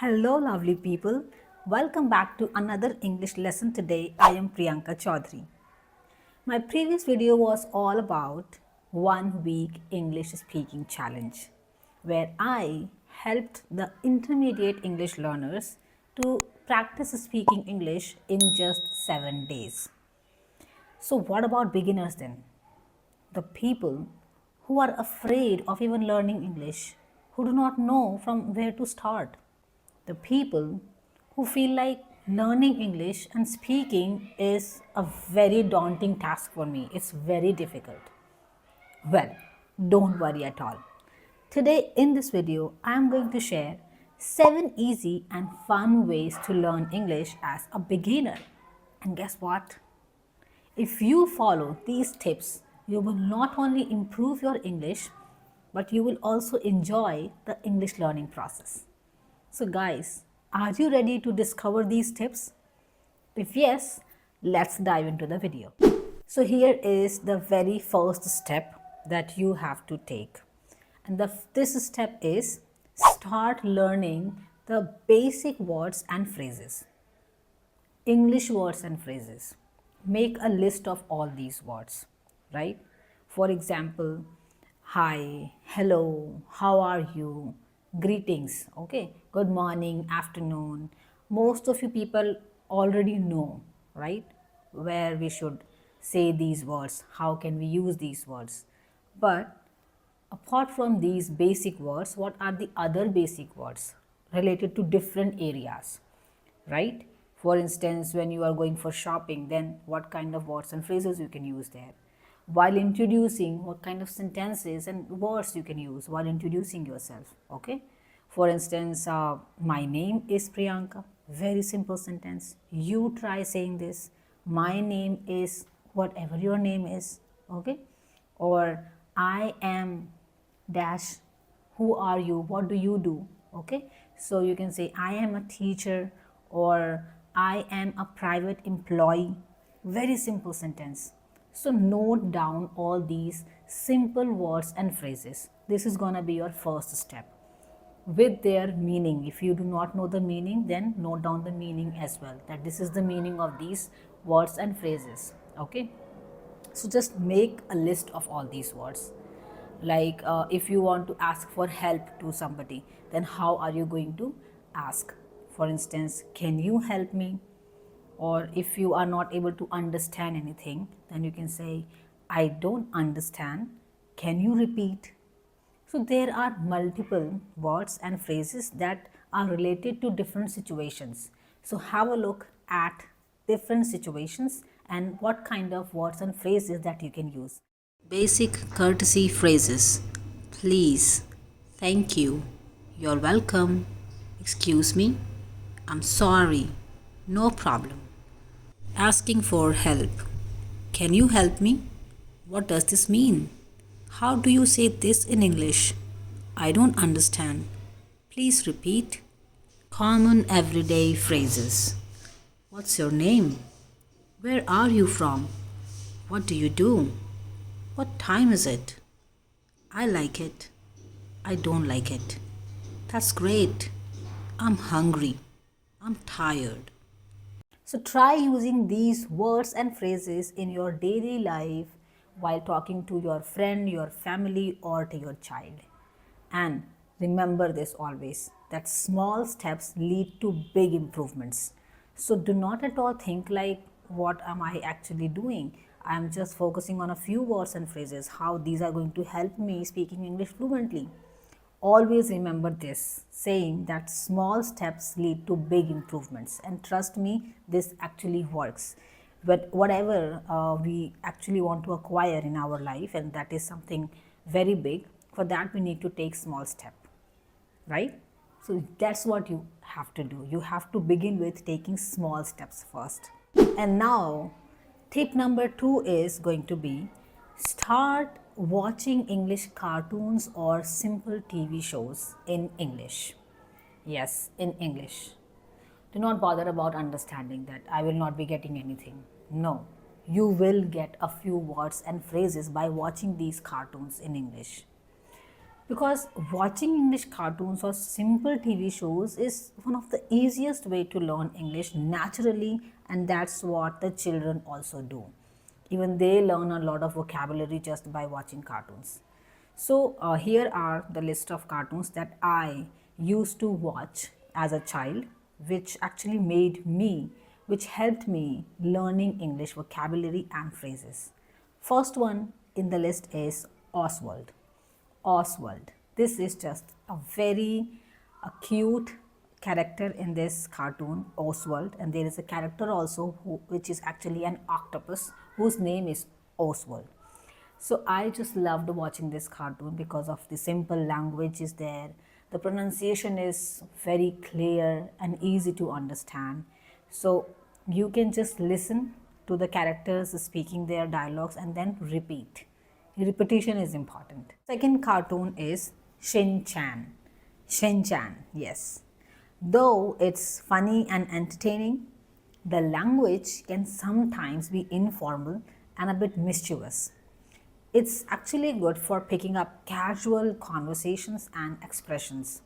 Hello, lovely people. Welcome back to another English lesson. Today, I am Priyanka Chaudhary. My previous video was all about 1 week English speaking challenge, where I helped the intermediate English learners to practice speaking English in just 7 days. So, what about beginners then? The people who are afraid of even learning English, who do not know from where to start, the people who feel like learning English and speaking is a very daunting task for me. It's very difficult. Well, don't worry at all. Today in this video, I am going to share 7 easy and fun ways to learn English as a beginner. And guess what? If you follow these tips, you will not only improve your English, but you will also enjoy the English learning process. So, guys, are you ready to discover these tips? If yes, let's dive into the video. So, here is the very first step that you have to take. And this step is start learning the basic words and phrases. English words and phrases. Make a list of all these words, right? For example, hi, hello, how are you, greetings, okay, good morning, afternoon. Most of you people already know, right, where we should say these words, how can we use these words. But apart from these basic words, what are the other basic words related to different areas, right? For instance, when you are going for shopping, then what kind of words and phrases you can use there? While introducing, what kind of sentences and words you can use while introducing yourself, okay? For instance, my name is Priyanka. Very simple sentence. You try saying this. My name is whatever your name is, okay? Or I am dash, who are you, what do you do, okay? So you can say I am a teacher or I am a private employee. Very simple sentence. So note down all these simple words and phrases. This is gonna be your first step with their meaning. If you do not know the meaning, then note down the meaning as well, that this is the meaning of these words and phrases, okay? So just make a list of all these words. Like if you want to ask for help to somebody, then how are you going to ask? For instance, can you help me? Or if you are not able to understand anything, then you can say, I don't understand, can you repeat? So there are multiple words and phrases that are related to different situations. So have a look at different situations and what kind of words and phrases that you can use. Basic courtesy phrases. Please, thank you, you're welcome, excuse me, I'm sorry, no problem. Asking for help. Can you help me? What does this mean? How do you say this in English? I don't understand. Please repeat. Common everyday phrases. What's your name? Where are you from? What do you do? What time is it? I like it. I don't like it. That's great. I'm hungry. I'm tired. So try using these words and phrases in your daily life while talking to your friend, your family, or to your child. And remember this always, that small steps lead to big improvements. So do not at all think like, what am I actually doing? I am just focusing on a few words and phrases, how these are going to help me speaking English fluently. Always remember this saying that small steps lead to big improvements, and trust me, this actually works. But whatever we actually want to acquire in our life, and that is something very big, for that we need to take small step, right? So that's what you have to do. You have to begin with taking small steps first. And now tip number 2 is going to be start watching English cartoons or simple TV shows in English. Yes, in English. Do not bother about understanding that I will not be getting anything. No, you will get a few words and phrases by watching these cartoons in English. because watching English cartoons or simple TV shows is one of the easiest way to learn English naturally, and that's what the children also do. Even they learn a lot of vocabulary just by watching cartoons. So here are the list of cartoons that I used to watch as a child, which actually made me, which helped me learning English vocabulary and phrases. First one in the list is Oswald. Oswald. This is just a very cute character in this cartoon, Oswald, and there is a character also which is actually an octopus whose name is Oswald. So I just loved watching this cartoon because of the simple language is there. The pronunciation is very clear and easy to understand. So you can just listen to the characters speaking their dialogues and then repeat. Repetition is important. Second cartoon is Shin Chan. Shin Chan, yes. Though it's funny and entertaining, the language can sometimes be informal and a bit mischievous. It's actually good for picking up casual conversations and expressions.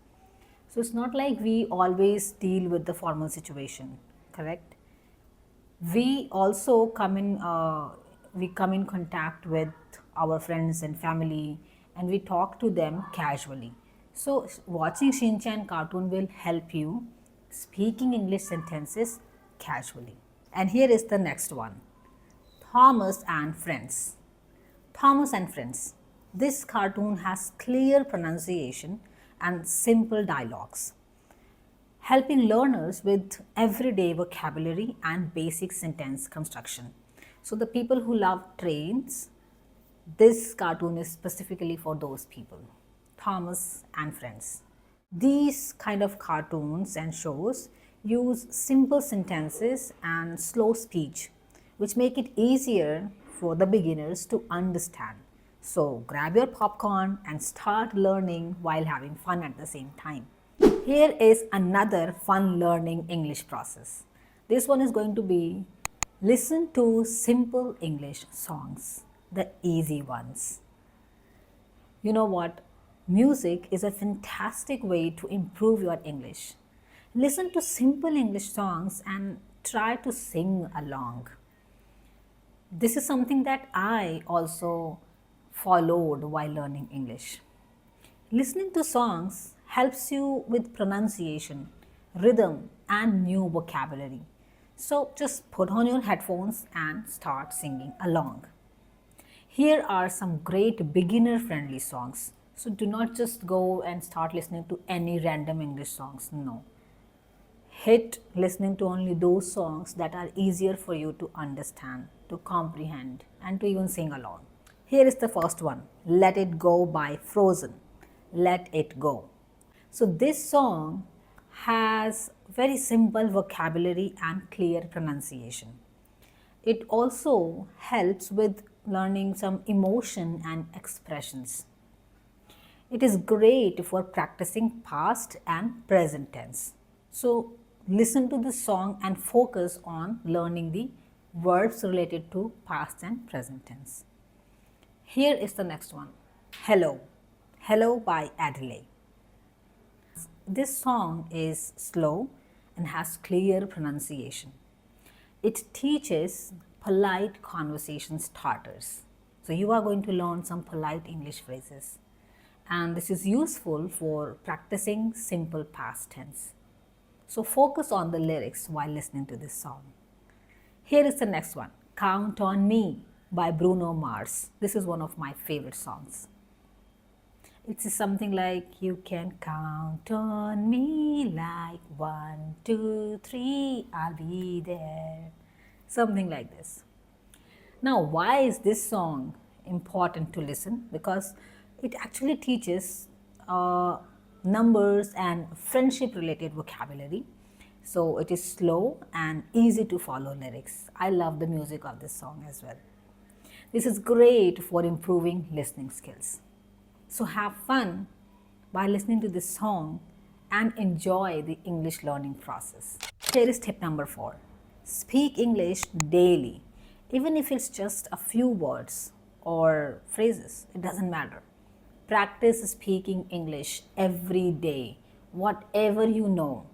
So it's not like we always deal with the formal situation, correct? We also come in contact with our friends and family, and we talk to them casually. So watching Shinchan cartoon will help you speaking English sentences casually. And here is the next one, Thomas and Friends. Thomas and Friends. This cartoon has clear pronunciation and simple dialogues, helping learners with everyday vocabulary and basic sentence construction. So the people who love trains, this cartoon is specifically for those people. Thomas and Friends. These kind of cartoons and shows use simple sentences and slow speech, which make it easier for the beginners to understand. So grab your popcorn and start learning while having fun at the same time. Here is another fun learning English process. This one is going to be listen to simple English songs, the easy ones. You know what? Music is a fantastic way to improve your English. Listen to simple English songs and try to sing along. This is something that I also followed while learning English. Listening to songs helps you with pronunciation, rhythm, and new vocabulary. So just put on your headphones and start singing along. Here are some great beginner friendly songs. So do not just go and start listening to any random English songs. No. Hit listening to only those songs that are easier for you to understand, to comprehend, and to even sing along. Here is the first one, Let It Go by Frozen. Let It Go. So this song has very simple vocabulary and clear pronunciation. It also helps with learning some emotion and expressions. It is great for practicing past and present tense. So listen to this song and focus on learning the verbs related to past and present tense. Here is the next one, Hello. Hello by Adelaide. This song is slow and has clear pronunciation. It teaches polite conversation starters. So you are going to learn some polite English phrases. And this is useful for practicing simple past tense. So focus on the lyrics while listening to this song. Here is the next one, Count on Me by Bruno Mars. This is one of my favorite songs. It's something like, you can count on me like 1, 2, 3, I'll be there. Something like this. Now, why is this song important to listen? Because it actually teaches numbers and friendship related vocabulary. So it is slow and easy to follow lyrics. I love the music of this song as well. This is great for improving listening skills. So have fun by listening to this song and enjoy the English learning process. Here is tip number 4. Speak English daily. Even if it's just a few words or phrases, it doesn't matter. Practice speaking English every day, whatever you know.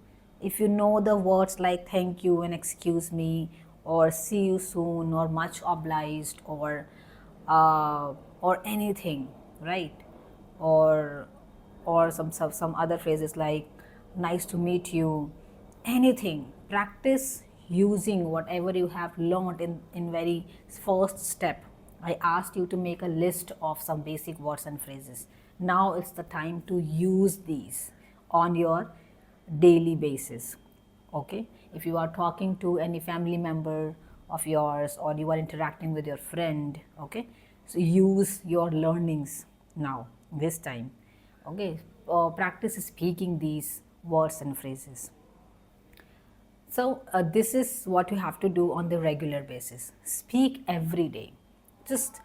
If you know the words like thank you and excuse me, or see you soon, or much obliged, or anything, right? Or some other phrases like nice to meet you, anything. Practice using whatever you have learned in very first step. I asked you to make a list of some basic words and phrases. Now it's the time to use these on your daily basis. Okay, if you are talking to any family member of yours, or you are interacting with your friend, okay, so use your learnings now, this time. Okay, practice speaking these words and phrases. So this is what you have to do on the regular basis. Speak every day. Just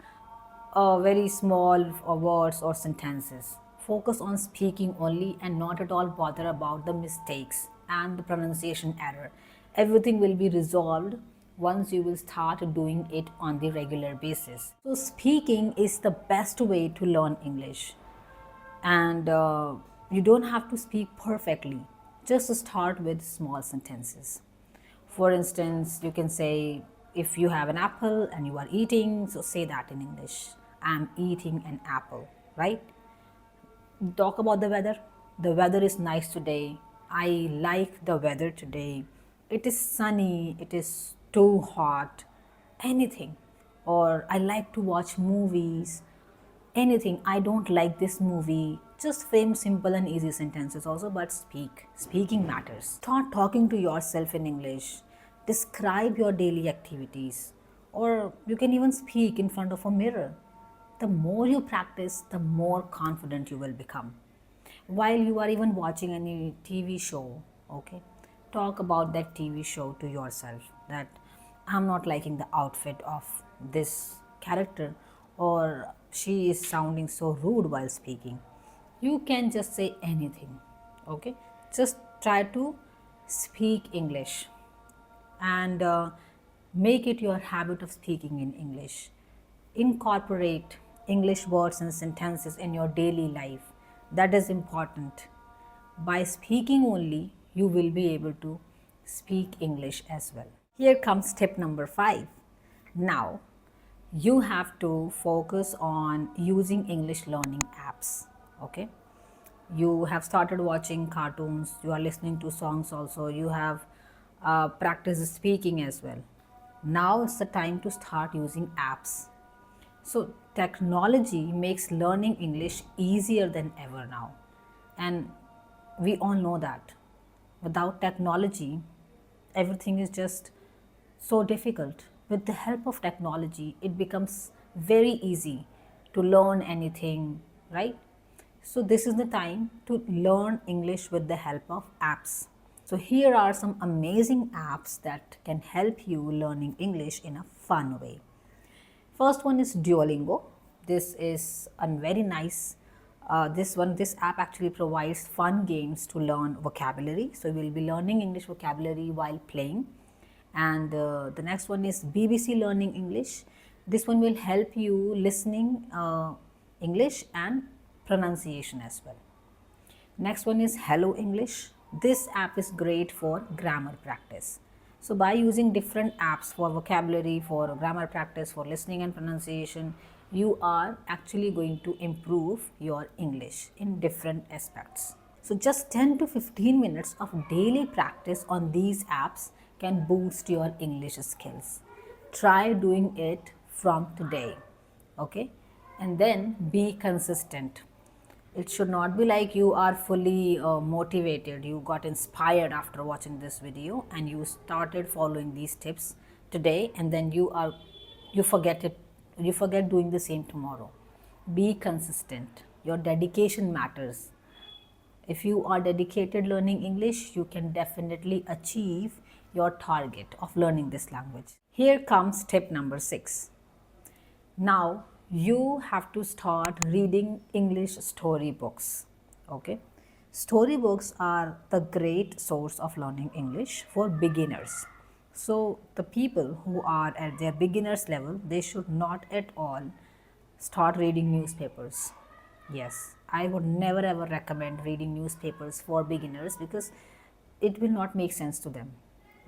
very small words or sentences. Focus on speaking only and not at all bother about the mistakes and the pronunciation error. Everything will be resolved once you will start doing it on the regular basis. So speaking is the best way to learn English, and you don't have to speak perfectly. Just start with small sentences. For instance, you can say, if you have an apple and you are eating, so say that in English, I'm eating an apple, right? Talk about the weather. The weather is nice today. I like the weather today. It is sunny, it is too hot, anything. Or I like to watch movies, anything. I don't like this movie. Just frame simple and easy sentences also, but speak. Speaking matters. Start talking to yourself in English. Describe your daily activities, or you can even speak in front of a mirror. The more you practice, the more confident you will become. While you are even watching any TV show, okay, talk about that TV show to yourself, that I'm not liking the outfit of this character, or she is sounding so rude while speaking. You can just say anything, okay? Just try to speak English, and make it your habit of speaking in English. Incorporate English words and sentences in your daily life. That is important. By speaking only, you will be able to speak English as well. Here comes tip number 5. Now, you have to focus on using English learning apps. Okay, you have started watching cartoons, you are listening to songs also, you have practiced speaking as well. Now it's the time to start using apps. So technology makes learning English easier than ever now, and we all know that without technology everything is just so difficult. With the help of technology it becomes very easy to learn anything, right? So this is the time to learn English with the help of apps. So here are some amazing apps that can help you learning English in a fun way. First one is Duolingo. This is a very nice, this app actually provides fun games to learn vocabulary. So we'll be learning English vocabulary while playing. And the next one is BBC Learning English. This one will help you listening English and pronunciation as well. Next one is Hello English. This app is great for grammar practice. So by using different apps for vocabulary, for grammar practice, for listening and pronunciation, you are actually going to improve your English in different aspects. So just 10 to 15 minutes of daily practice on these apps can boost your English skills. Try doing it from today, okay? And then be consistent. It should not be like you are fully motivated, you got inspired after watching this video and you started following these tips today, and then you forget it, you forget doing the same tomorrow. Be consistent. Your dedication matters. If you are dedicated learning English, you can definitely achieve your target of learning this language. Here comes tip number 6. Now you have to start reading English storybooks. Okay, storybooks are the great source of learning English for beginners. So the people who are at their beginners level, they should not at all start reading newspapers. Yes, I would never ever recommend reading newspapers for beginners because it will not make sense to them.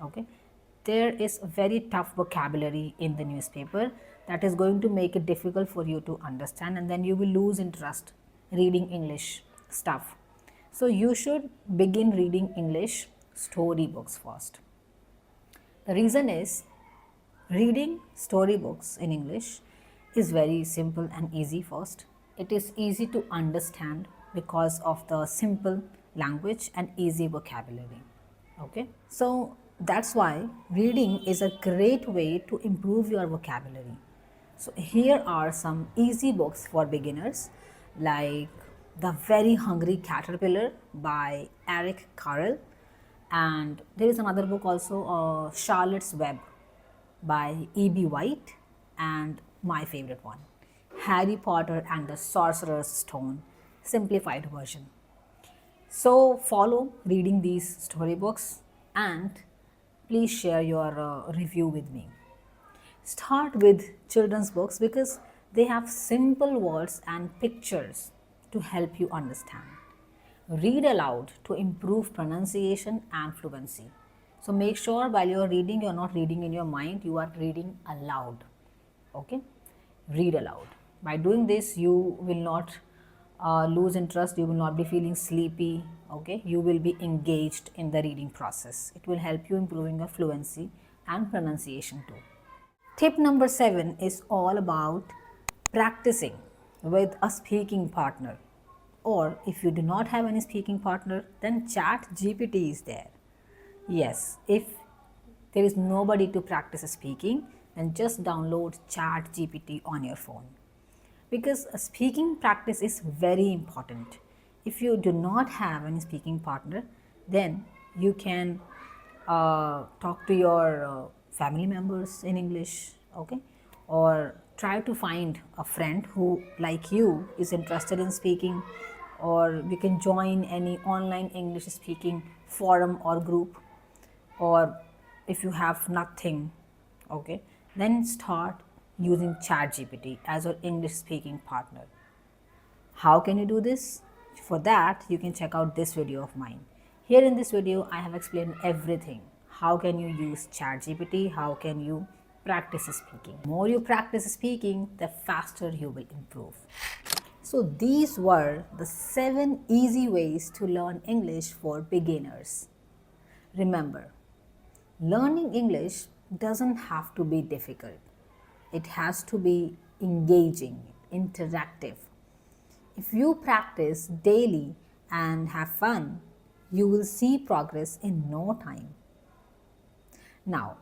Okay, there is a very tough vocabulary in the newspaper that is going to make it difficult for you to understand, and then you will lose interest reading English stuff. So, you should begin reading English storybooks first. The reason is reading storybooks in English is very simple and easy first. It is easy to understand because of the simple language and easy vocabulary. Okay, so that's why reading is a great way to improve your vocabulary. So, here are some easy books for beginners like The Very Hungry Caterpillar by Eric Carle, and there is another book also, Charlotte's Web by E.B. White, and my favorite one, Harry Potter and the Sorcerer's Stone, simplified version. So follow reading these storybooks and please share your review with me. Start with children's books because they have simple words and pictures to help you understand. Read aloud to improve pronunciation and fluency. So make sure while you are reading, you are not reading in your mind, you are reading aloud. Okay? Read aloud. By doing this, you will not lose interest, you will not be feeling sleepy. Okay? You will be engaged in the reading process. It will help you improving your fluency and pronunciation too. Tip number 7 is all about practicing with a speaking partner. Or if you do not have any speaking partner, then Chat GPT is there. Yes, if there is nobody to practice speaking, then just download Chat GPT on your phone. Because a speaking practice is very important. If you do not have any speaking partner, then you can talk to your family members in English, okay? Or try to find a friend who, like you, is interested in speaking, or you can join any online English speaking forum or group. Or if you have nothing, okay, then start using ChatGPT as your English speaking partner. How can you do this? For that, you can check out this video of mine. Here in this video, I have explained everything. How can you use ChatGPT? How can you practice speaking? The more you practice speaking, the faster you will improve. So these were the 7 easy ways to learn English for beginners. Remember, learning English doesn't have to be difficult. It has to be engaging, interactive. If you practice daily and have fun, you will see progress in no time. Now,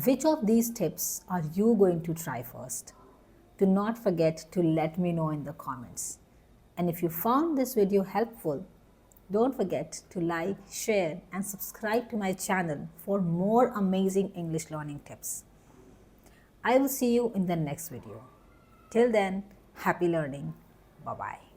which of these tips are you going to try first? Do not forget to let me know in the comments. And if you found this video helpful, don't forget to like, share and subscribe to my channel for more amazing English learning tips. I will see you in the next video. Till then, happy learning. Bye-bye.